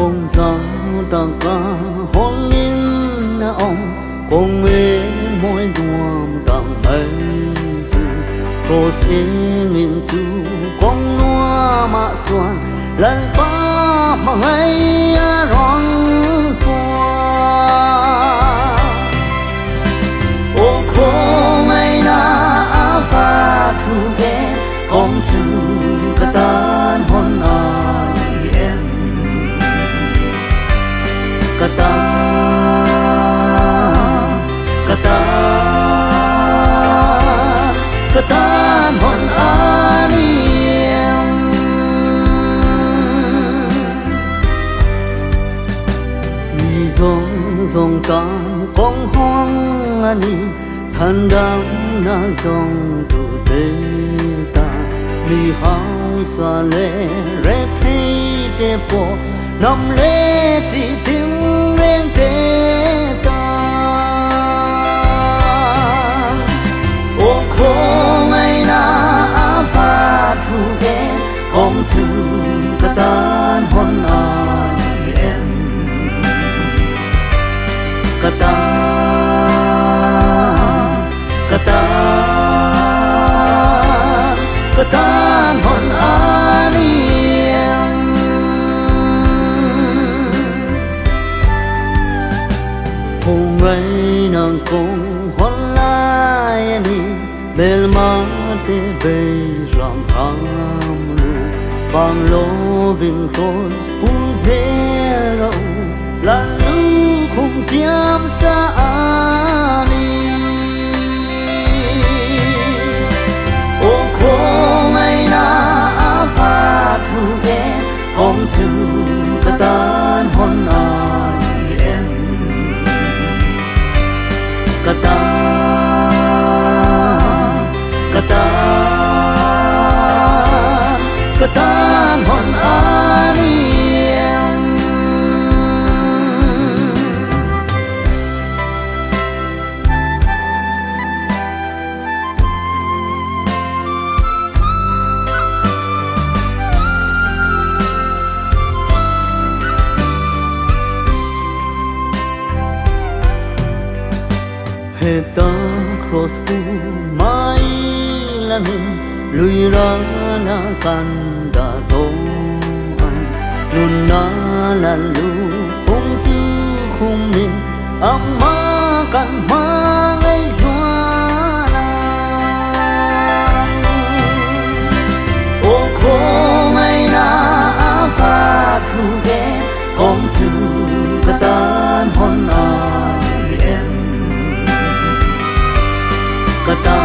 bông gió tàng ca hôn in ông cùng mê môi đuông tàng mây chu cross in chu con noa mà chuan lần ba mà ngay rong qua ô khô ngày na pha thu ghé con su cả tan hôn em kata hon aniem mi zong tam kong hong ani chandang na zong tu te ta mi hao sa le re thei te po nam lê chỉ tiếng riêng thế ta ô khô ngày na pha thu ghé con su cả tan hôn em cả tan hôn em hôm nay nàng cùng hôn lại đi bên má te bay ram tham lu bang lo vinh khos pu zero la lu khung tiam sa ani ô khô ngày na pha thu ghé hôm su cả tan hôn em kata hon aniem heta cross pu mai lamin lui ra na kanda to nun na la lu khung chu khung min amma kan ma ngai zua la ô khô ngày na pha thu ghé con su cả tan hôn em kata